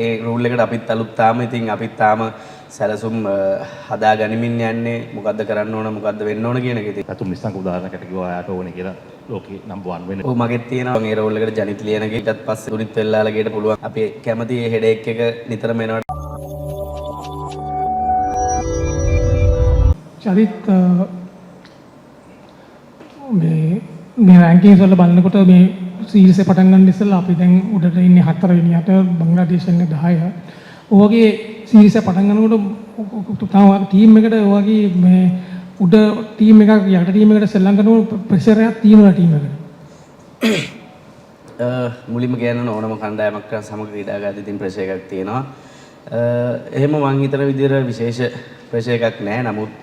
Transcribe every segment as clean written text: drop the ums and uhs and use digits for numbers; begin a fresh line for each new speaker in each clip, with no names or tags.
ඒ rule එකට අපිත් අලුත් තාම ඉතින් අපිත් තාම සැලසුම් හදා ගනිමින් යන්නේ මොකද්ද කරන්න ඕන මොකද්ද වෙන්න ඕන කියන එක ඉතින්
අතුම් නිසංක උදාහරණයකට කිව්වා ආයට ඕනේ කියලා ලෝකේ නම්බර් 1 වෙන්න.
ඔව් මගෙත් තියෙනවා මේ රෝල් එකට ජනිත් ලියනගේ ඊටත් පස්සේ උනිත් වෙල්ලාලා ගේට පුළුවන් අපි කැමති මේ හෙඩේක් එක නිතරම එනවා.
චරිත් මේ රැංකින්ස් වල බලනකොට මේ සීරීස් එක පටන් ගන්න ඉස්සෙල්ලා අපි දැන් උඩට ඉන්නේ 4 වෙනියට බංග්ලාදේශ ඉන්නේ 10. ඔයගේ සීරීස් එක පටන් ගන්නකොට තව ටීම් එකට ඔයගේ මේ උඩ ටීම් එකක් යට ටීම් එකට සෙල්ලම් කරනකොට ප්‍රෙෂර් එකක් තියෙනවා ටීම් එකට.
මුලින්ම කියන්න ඕනම කණ්ඩායමක් සමග ක්‍රීඩා ගාදී තින් ප්‍රෙෂර් එකක් තියෙනවා. එහෙම මං හිතන විදිහට විශේෂ ප්‍රෙෂර් එකක් නැහැ. නමුත්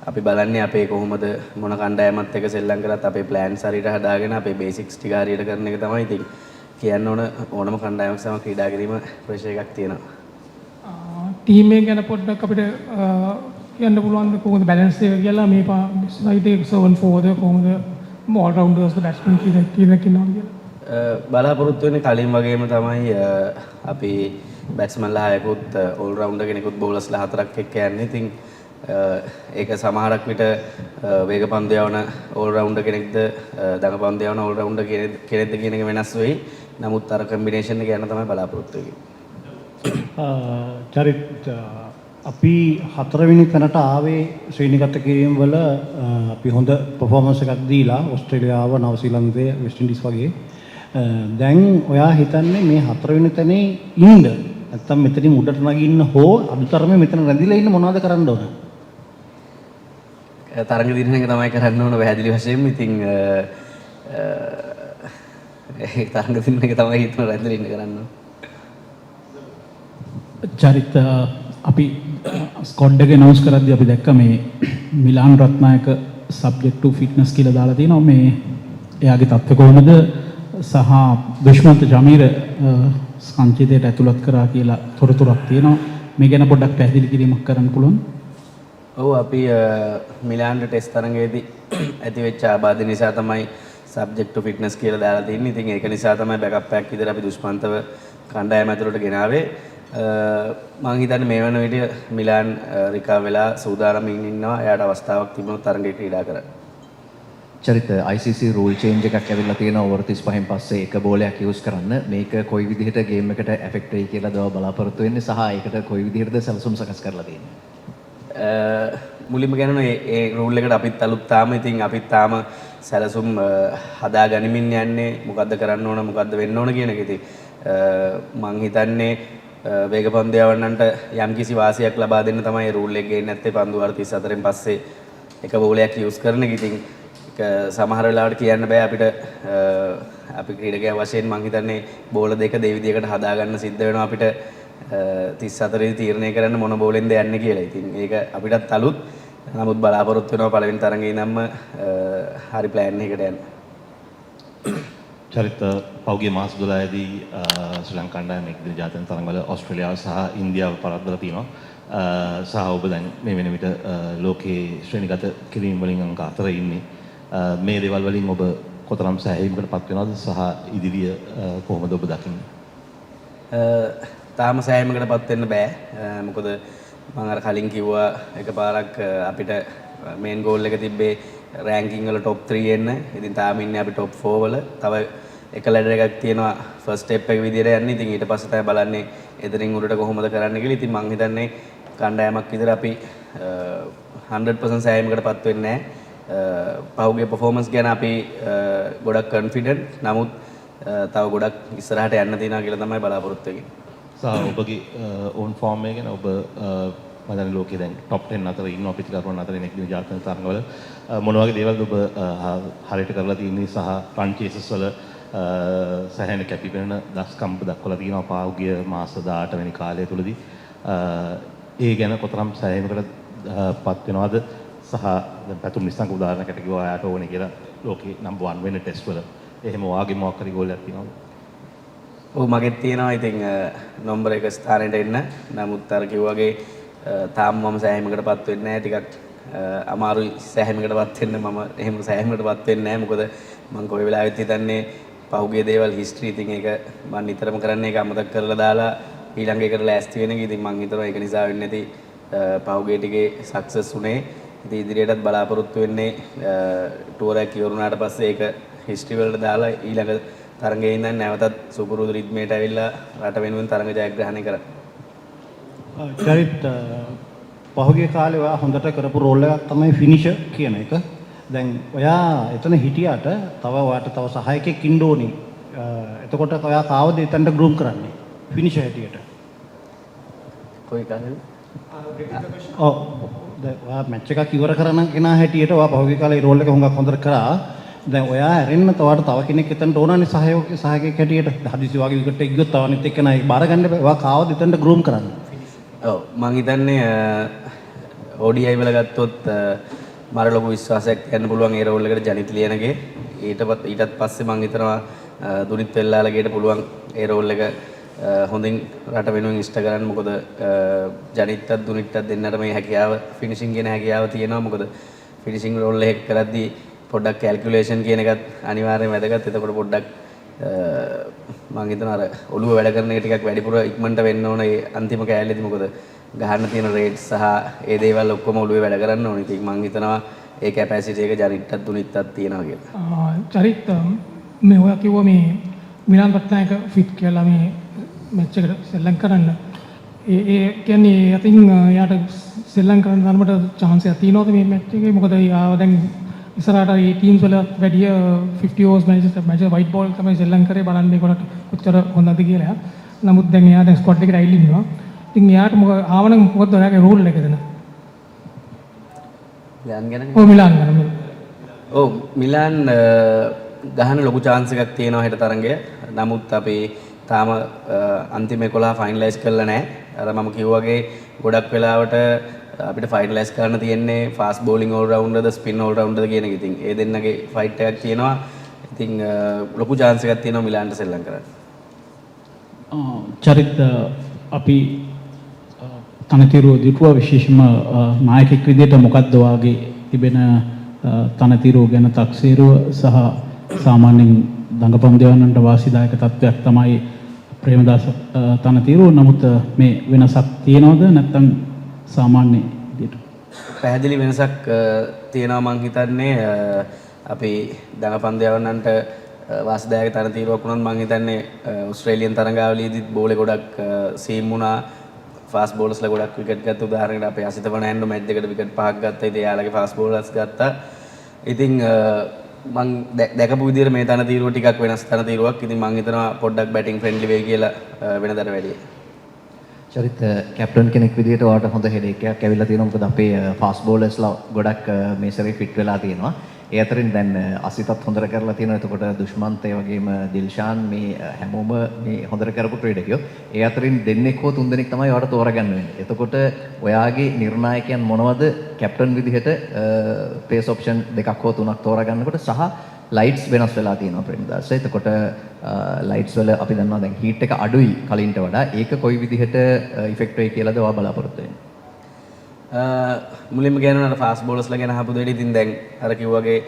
අපි බලන්නේ අපේ කොහොමද මොන කණ්ඩායමත් එක්ක සෙල්ලම් කරත් අපේ ප්ලෑන්ස් හරියට හදාගෙන අපේ බේසික්ස් ටික හරියට කරන එක තමයි ඉතින් කියන්න ඕනම කණ්ඩායමක් සමග ක්‍රීඩා කිරීම ප්‍රෙෂර් එකක් තියෙනවා.
ටීම් එක ගැන පොඩ්ඩක් අපිට කියන්න පුළුවන් කොහොමද බැලන්ස් එක කියලා මේ සයිඩ් එක 7-4ද කොහොමද ඕල් රවුන්ඩර්ස්ද බැට්ස්මන් කීයක් ඉන්නවා කියලා
බලාපොරොත්තු වෙන්නේ කලින් වගේම තමයි අපි බැට්ස්මන්ලා හයකුත් ඕල් රවුන්ඩර් කෙනෙකුත් බෝලර්ස්ලා හතරක් එක්ක යන්නේ. ඉතින් ඒක සමහරක් විට වේග පන්දු යවන ඕල් රවුන්ඩර් කෙනෙක්ද දඟ පන්දු යවන ඕල් රවුන්ඩර් කෙනෙක්ද කියන එක වෙනස් වෙයි. නමුත් අර කම්බිනේෂන් එක යන තමයි බලාපොරොත්තු වෙන්නේ.
චරිත් අපි 4 වෙනි තැනට ආවේ ශ්‍රේණිගත කිරීම වල අපි හොඳ පර්ෆෝමන්ස් එකක් දීලා ඕස්ට්‍රේලියාව නවසීලන්තය වෙස්ට් ඉන්ඩීස් වගේ දැන් ඔයා හිතන්නේ මේ 4 වෙනි තැනේ ඉන්න නැත්තම් මෙතනින් උඩට නගින්න හෝ අදුතරමේ මෙතන රැඳිලා ඉන්න මොනවද කරන්න ඕන?
තරඟ දිනන එක තමයි කරන්න ඕන පැහැදිලි වශයෙන්ම. ඉතින් ඒ තරඟ දිනන එක තමයි හිතන රැඳිලා ඉන්න කරන්න ඕන.
චරිත අපි ස්කොඩ් එක අනවුන්ස් කරද්දී අපි දැක්ක මේ මිලාන් රත්නායක සබ්ජෙක්ට් ටු ෆිට්නස් කියලා දාලා තියෙනවා. මේ එයාගේ තත්ත්වය කොහොමද සහ දුෂ්මන්ත ජමීර සංචිතයට ඇතුළත් කරා කියලා තොරතුරක් තියෙනවා. මේ ගැන පොඩ්ඩක් පැහැදිලි කිරීමක් කරන්න පුළුවන්?
ඔව් අපි මිලාන් ටෙස්ට් තරඟයේදී ඇති වෙච්ච ආබාධ නිසා තමයි සබ්ජෙක්ට් ටු ෆිට්නස් කියලා දාලා තින්නේ. ඉතින් ඒක නිසා තමයි බෑකප් එකක් විතර අපි දුෂ්මන්තව කණ්ඩායම ඇතුළට ගෙනාවේ. මම හිතන්නේ මේ වන විට මිලාන් රිකා වෙලා සූදානම්ින් ඉන්නවා. එයාට අවස්ථාවක් තිබුණොත් තරඟේ ක්‍රීඩා කරන්න.
චරිත ICC රූල් චේන්ජ් එකක් ඇවිල්ලා තියෙනවා ඕවර් 35න් පස්සේ එක බෝලයක් යූස් කරන්න. මේක කොයි විදිහට ගේම් එකට ඇෆෙක්ට් වෙයි කියලා දව බලාපොරොත්තු වෙන්නේ සහ ඒකට කොයි විදිහටද සැලසුම් සකස් කරලා තියෙන්නේ?
මුලින්ම කියනවා ඒ රූල් එකට අපිත් අලුත් තාම ඉතින් අපිත් තාම සැලසුම් හදා ගනිමින් යන්නේ මොකද්ද කරන්න ඕන මොකද්ද වෙන්න ඕන කියන එක. ඉතින් මං හිතන්නේ වේග පන්දු යවන්නන්ට යම්කිසි වාසියක් ලබා දෙන්න තමයි රූල් එක ගේන්නේ නැත්තේ පන්දු වාර 34න් පස්සේ එක බෝලයක් යූස් කරන එක. ඉතින් සමහර වෙලාවට කියන්න බෑ අපිට අපි ක්‍රීඩකයා වශයෙන් මං හිතන්නේ බෝල දෙක දෙවිදියකට හදා ගන්න සිද්ධ වෙනවා අපිට 34 දී තීරණය කරන්න මොන බෝලෙන්ද යන්නේ කියලා. ඉතින් ඒක අපිටත් අලුත්. නමුත් බලාපොරොත්තු වෙනවා පළවෙනි තරඟේ ඉඳන්ම හරි ප්ලෑන් එකකට යන්න.
චරිත පෞගේ මාස 12 දී ශ්‍රී ලංකා කණ්ඩායම එක්දින ජාත්‍යන්තර තරඟවල ඕස්ට්‍රේලියාව සහ ඉන්දියාව පරද්දලා තිනවා. සහ ඔබ දැන් මේ වෙන විට ලෝකයේ ශ්‍රේණිගත කිරීම වලින් අංක 4 ඉන්නේ. මේ දේවල් වලින් ඔබ කොතරම් සෑහීමකටපත් වෙනවද සහ ඉදිරිය කොහොමද ඔබ දකින්නේ?
තාම සෑහීමකටපත් වෙන්න බෑ. මොකද මම අර කලින් කිව්වා එකපාරක් අපිට මේන් ගෝල් එක තිබ්බේ රෑන්කින් වල টොප් 3 එන්න. ඉතින් තාම ඉන්නේ අපි টොප් 4 වල. තව එක ලැඩර් එකක් තියෙනවා ෆස්ට් ස්ටෙප් එක විදියට යන්නේ. ඉතින් ඊට පස්සේ තමයි බලන්නේ එතනින් උඩට කොහොමද කරන්න කියලා. ඉතින් මම හිතන්නේ කණ්ඩායමක් විතර අපි 100% සෑහීමකටපත් වෙන්නේ නැහැ. පහුගිය පර්ෆෝමන්ස් ගැන අපි ගොඩක් කන්ෆිඩන්ට්. නමුත් තව ගොඩක් ඉස්සරහට යන්න තියෙනවා කියලා තමයි බලාපොරොත්තු වෙන්නේ.
සහ ඔබගේ ඕන් ෆෝම් එක ගැන ඔබ මම දැන් ලෝකයේ දැන් টොප් 10 අතර ඉන්නවා පිටිකරුවන් අතර එක්දින ජාත්‍යන්තර තරඟවල මොන වගේ දේවල්ද ඔබ හරියට කරලා තියෙන්නේ සහ රන් චේසස් වල සෑහෙන කැපිපෙනෙන දස්කම් දක්වලා තියෙනවා පහුගිය මාස 18 වෙනි කාලය තුලදී. ඒ ගැන කොතරම් සෑහීමකටපත් වෙනවද සහ දැන් පැතුම් නිසංක උදාහරණයකට කිව්වා ආයට ඕනේ කියලා ලෝකේ නම්බර් 1 වෙන ටෙස්ට් වල එහෙම වාගේ මොකක් හරි ගෝලයක් තියෙනවද?
ඔව් මගෙත් තියෙනවා. ඉතින් නම්බර් 1 ස්ථානෙට එන්න. නමුත් අර කිව්වාගේ තාම මම සෑහීමකටපත් වෙන්නේ නැහැ. ටිකක් අමාරුයි සෑහීමකටපත් වෙන්න. මම එහෙම සෑහීමකටපත් වෙන්නේ නැහැ. මොකද මම කොයි වෙලාවෙත් හිතන්නේ පහුගිය දේවල් හිස්ටරි. ඉතින් ඒක මම නිතරම කරන්නේ ඒක අමතක කරලා දාලා ඊළඟ එකට ලෑස්ති වෙන එක. ඉතින් මම හිතනවා ඒක නිසා වෙන්නේ නැති පහුගිය ටිකේ සක්සස් උනේ. ඉතින් ඉදිරියටත් බලාපොරොත්තු වෙන්නේ ටුවර් එක ඉවරුනාට පස්සේ ඒක හිස්ටරි වලට දාලා ඊළඟ තරඟයේ ඉඳන් නැවතත් සුපුරුදු රිද්මේට ඇවිල්ලා රට වෙනුවෙන් තරඟ ජයග්‍රහණය කරා.
චරිත් පහුගිය කාලේ ඔයා හොඳට කරපු රෝල් එකක් තමයි ෆිනිෂර් කියන එක. දැන් ඔයා එතන හිටියට තව ඔයාට තව සහායකයෙක් ඉන්න ඕනේ. එතකොට ඔයා කාවද එතනට ගෲම් කරන්නේ ෆිනිෂර් හැටියට?
කොයි කාලෙද?
ඔව්. දැන් ඔයා මැච් එකක් ඉවර කරන කෙනා හැටියට ඔයා පහුගිය කාලේ රෝල් එක හුඟක් හොඳට කරා. දැන් ඔයා ඇරෙන්න තවට තව කෙනෙක් එතනට ඕනනේ සහායකයෙක් හැටියට. හදිසි වගේ විකට ගියොත් තව අනිත් එක්කෙනා ඒක බාර ගන්න බෑ. ඔයා කාවද එතනට ගෲම් කරන්නේ?
ඔව් මං හිතන්නේ ODI වල ගත්තොත් මට ලොකු විශ්වාසයක් ගන්න පුළුවන් ඒ රෝල් එකට ජනිත් ලියනගේ. ඊටත් පස්සේ මං හිතනවා දුනිත් වෙල්ලාලගේට පුළුවන් ඒ රෝල් එක හොඳින් රට වෙනුවෙන් ඉෂ්ට කරන්න. මොකද ජනිත්තත් දුනිත්තත් දෙන්නට මේ හැකියාව ෆිනිෂින් කියන හැකියාව තියෙනවා. මොකද ෆිනිෂින් රෝල් එක කරද්දී පොඩ්ඩක් කැල්කියුලේෂන් කියන එකත් අනිවාර්යයෙන් වැදගත්. එතකොට පොඩ්ඩක් මම හිතනවා අර ඔළුව වැඩ කරන එක ටිකක් වැඩිපුර ඉක්මනට වෙන්න ඕන ඒ අන්තිම කෑල්ලේදී. මොකද ගහන්න තියෙන රේට් සහ ඒ දේවල් ඔක්කොම ඔළුවේ වැඩ කරන්න ඕනේ. ඉතින් මම හිතනවා ඒ කැපැසිටි එක ජනිත්තත් දුනිත්තත් තියෙනවා කියලා.
චරිත් මේ ඔයා කිව්වා මේ මිලාන් රත්නායක ෆිට කියලා මේ මැච් එකට සෙල්ලම් කරන්න. ඒ කියන්නේ අතින් යාට සෙල්ලම් කරන්න තරමට chance එකක් තියෙනවද මේ මැච් එකේ? මොකද යාව දැන් ඉස්සරහට මේ ටීම්ස් වල වැඩිය 50 overs මැච් වයිට් බෝල් තමයි සෙල්ලම් කරේ. බලන්න ඒකට කොච්චර හොඳද කියලා. නමුත් දැන් එයා දැන් ස්ක්වොඩ් එකට ඇවිල්ලා ඉන්නවා. ඉතින් එයාට ආවනම් මොකද ඔයාගේ රෝල් එක දෙන?
මිලාන් ගැන?
ඔව් මිලාන් ගැන.
ඔව් මිලාන් ගහන ලොකු chance එකක් තියෙනවා හෙට තරඟය. නමුත් අපි තාම අන්තිම 11 ෆයිනලයිස් කරලා නැහැ. අර මම කිව්වා වගේ ගොඩක් වෙලාවට අපිට ෆයිනලයිස් කරන්න තියෙන්නේ ෆාස්ට් බෝලිං ඕල් රවුන්ඩර්ද ස්පින් ඕල් රවුන්ඩර්ද කියන එක. ඉතින් ඒ දෙන්නගේ ෆයිට් එකක් තියෙනවා. ඉතින් ලොකු chance එකක් තියෙනවා මිලාන්ට සෙල්ලම් කරන්න.
චරිත අපි තනතිරුව දිටුවා විශේෂම නායකෙක් විදිහට මොකක්ද වාගේ තිබෙන තනතිරුව ගැන තක්සේරුව සහ සාමාන්‍යයෙන් දඟපම් දෙවන්නන්ට වාසිදායක තත්ත්වයක් තමයි ප්‍රේමදාස තනතිරුව. නමුත් මේ වෙනසක් තියෙනවද නැත්නම් සාමාන්‍ය විදිහට?
පැහැදිලි වෙනසක් තියෙනවා මං හිතන්නේ. අපි දඟපම් දෙවන්නන්ට වාසිදායක තනතිරුවක් වුණත් මං හිතන්නේ ඕස්ට්‍රේලියන් තරඟාවලියේදී බෝලේ ගොඩක් සීම් වුණා. ෆාස්ට් බෝලර්ස්ලා ගොඩක් විකට් ගත්ත. උදාහරණයකට අපේ අසිත වනෑන්ඩු මැච් එකකට විකට් 5ක් ගත්තා. ඉතින් එයාලගේ ෆාස්ට් බෝලර්ස් ගත්තා. ඉතින් මං දැකපු විදිහට මේ තනතිරුව ටිකක් වෙනස් තනතිරුවක්. ඉතින් මං හිතනවා පොඩ්ඩක් බැටිං ෆ්‍රෙන්ඩ්ලි වෙයි කියලා වෙනදට වැඩිය.
චරිත කැප්ටන් කෙනෙක් විදිහට ඔයාලට හොඳ හෙඩ් එකක් ඇවිල්ලා තියෙනවා. මොකද අපේ ෆාස්ට් බෝලර්ස්ලා ගොඩක් මේ සැරේ ෆිට වෙලා තියෙනවා. ඒ අතරින් දැන් අසිතත් හොඳට කරලා තියෙනවා. එතකොට දුෂ්මන්ත ඒ වගේම දිල්ෂාන් මේ හැමෝම මේ හොඳට කරපු ක්‍රීඩකයෝ. ඒ අතරින් දෙන්නෙක් හෝ තුන් දෙනෙක් තමයි ඔයාලට තෝරගන්න වෙන්නේ. එතකොට ඔයාගේ නිර්ණායකයන් මොනවද කැප්ටන් විදිහට පේස් ඔප්ෂන් දෙකක් හෝ තුනක් තෝරගන්නකොට සහ ලයිට්ස් වෙනස් වෙලා තියෙනවා ප්‍රේමදාස. එතකොට ලයිට්ස් වල අපි දන්නවා දැන් හීට් එක අඩුයි කලින්ට වඩා. ඒක කොයි විදිහට ඉෆෙක්ට් වෙයි කියලාද ඔයා බලාපොරොත්තු වෙන්නේ?
මුලින්ම කියනවා ෆාස්ට් බෝලර්ස්ලා ගැන අහපු දෙයට ඉතින් දැන් අර කිව්වාගේ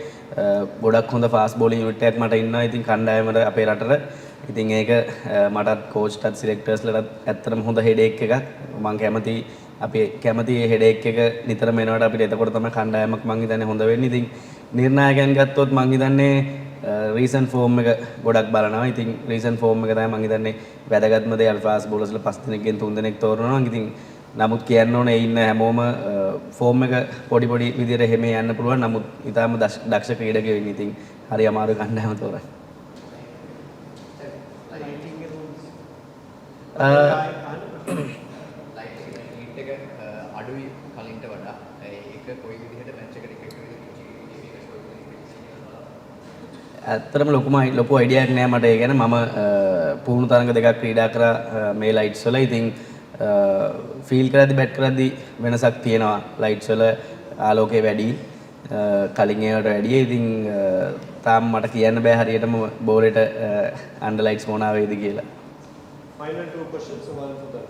ගොඩක් හොඳ ෆාස්ට් බෝලින් යුනිට් එකක් මට ඉන්නවා. ඉතින් කණ්ඩායමට අපේ රටට ඉතින් ඒක මටත් කෝච්ටත් සිලෙක්ටර්ස්ලටත් ඇත්තටම හොඳ හෙඩේක් එකක්. මම කැමති අපි කැමති මේ හෙඩේක් එක නිතරම එනවට අපිට එතකොට තමයි කණ්ඩායමක් මං හිතන්නේ හොඳ වෙන්නේ. ඉතින් නිර්ණායකයන් ගත්තොත් මං හිතන්නේ රීසන් ෆෝම් එක ගොඩක් බලනවා. ඉතින් රීසන් ෆෝම් එක තමයි මං හිතන්නේ වැදගත්ම දේ. අපි ෆාස්ට් බෝලර්ස්ලා 5 දෙනෙක්ගෙන් 3 දෙනෙක් තෝරනවා. ඉතින් නමුත් කියන්න ඕනේ ඉන්න හැමෝම ෆෝම් එක පොඩි විදිහට එහෙම යන්න පුළුවන්. නමුත් ඊටාම දක්ෂ ක්‍රීඩකයෝ ඉන්නේ. ඉතින් හරි අමාරු කණ්ඩායම තෝරන්න.
අඩුයි කලින්ට වඩා. ඒක කොයි විදිහට මැච් එකට ඉෆෙක්ට්
ඇත්තටම ලොකු අයිඩියාවක් නෑ මට ඒ ගැන. මම පුහුණු තරඟ දෙකක් ක්‍රීඩා කරා මේ ලයිට්ස් වල. ඉතින් ෆීල් කරද්දි බැට් කරද්දි වෙනසක් තියෙනවා. ලයිට්ස් වල ආලෝකය වැඩි කලින් ඒවට වැඩිය. ඉතින් තාම මට කියන්න බෑ හරියටම බෝලෙට අන්ඩර් ලයිට්ස් මොන ආවේද කියලා.
Final two questions, one for that.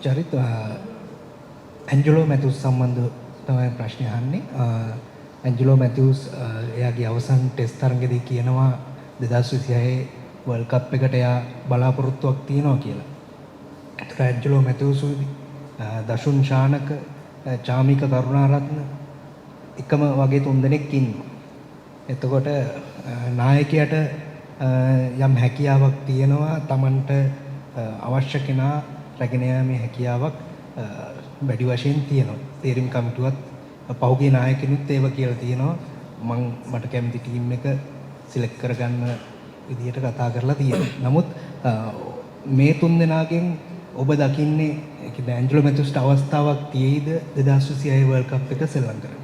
චරිත ඇන්ජලෝ මැතිව්ස් සම්බන්ධව තමයි ප්‍රශ්නේ අහන්නේ. ඇන්ජලෝ මැතිව්ස් එයාගේ අවසන් ටෙස්ට් තරඟෙදී කියනවා 2026 වර්ල්ඩ් කප් එකට එයා බලාපොරොත්තුවක් තියනවා කියලා. ඒතර ඇන්ජලෝ මැතිව්ස්ුයි දෂුන් ශානක චාමික කරුණාරත්න එකම වගේ තුන්දෙනෙක් ඉන්නවා. එතකොට නායකයාට යම් හැකියාවක් තියෙනවා Tamanට අවශ්‍ය කෙනා රැගෙන යාමේ හැකියාවක් වැඩි වශයෙන් තියෙනවා. තීරීම් කමිටුවත් පහුගිය නායකෙනුත් ඒව කියලා තියෙනවා. මට කැමති ටීම් එක සිලෙක්ට් කරගන්න විදියට කතා කරලා තියෙනවා. නමුත් මේ තුන් දෙනාගෙන් ඔබ දකින්නේ ඇන්ජලෝ මැතිව්ස්ට අවස්ථාවක් තියෙයිද 2026 වර්ල්ඩ් කප් එක සෙල්ලම් කරන්න?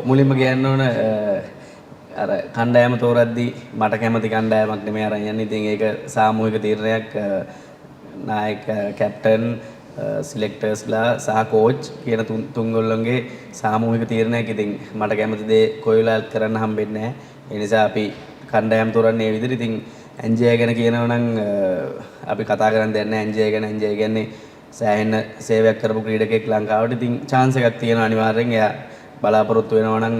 මුලින්ම කියන්න ඕන අර කණ්ඩායම තෝරද්දී මට කැමති කණ්ඩායමක් නෙමෙයි අරන් යන්නේ. ඉතින් ඒක සාමූහික තීරණයක් නායක කැප්ටන් සිලෙක්ටර්ස්ලා සහ කෝච් කියන තුන්ගොල්ලන්ගේ සාමූහික තීරණයක්. ඉතින් මට කැමති දේ කොයි වෙලාවත් කරන්න හම්බෙන්නේ නැහැ. ඒ නිසා අපි කණ්ඩායම් තෝරන්නේ මේ විදිහට. ඉතින් එන්ජේ ගැන කියනවා නම් අපි කතා කරන්න දෙයක් නැහැ එන්ජේ ගැන. එන්ජේ කියන්නේ සෑහෙන සේවයක් කරපු ක්‍රීඩකයෙක් ලංකාවට. ඉතින් chance එකක් තියෙනවා අනිවාර්යෙන්. එයා බලාපොරොත්තු වෙනවා නම්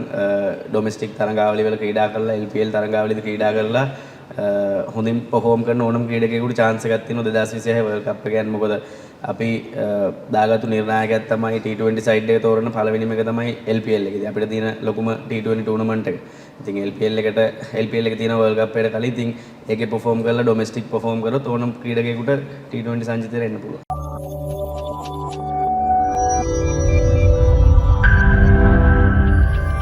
ඩොමෙස්ටික් තරඟාවලි වල ක්‍රීඩා කරලා LPL තරඟාවලිද ක්‍රීඩා කරලා හොඳින් පර්ෆෝම් කරන ඕනම ක්‍රීඩකයෙකුට chance එකක් තියෙනවා 2026 වර්ල්ඩ් කප් එක යන්න. මොකද අපි දාගත්තු නිර්ණායකයක් තමයි T20 සයිඩ් එක තෝරන පළවෙනිම එක තමයි LPL එක. ඉතින් අපිට තියෙන ලොකුම T20 ටූර්නමන්ට් එක. ඉතින් LPL එක තියෙන වර්ල්ඩ් කප් එකට කලින් ඉතින් ඒකේ පර්ෆෝම් කරලා ඩොමෙස්ටික් පර්ෆෝම් කරොත් ඕනම ක්‍රීඩකයෙකුට T20 සංචිතයට එන්න පුළුවන්.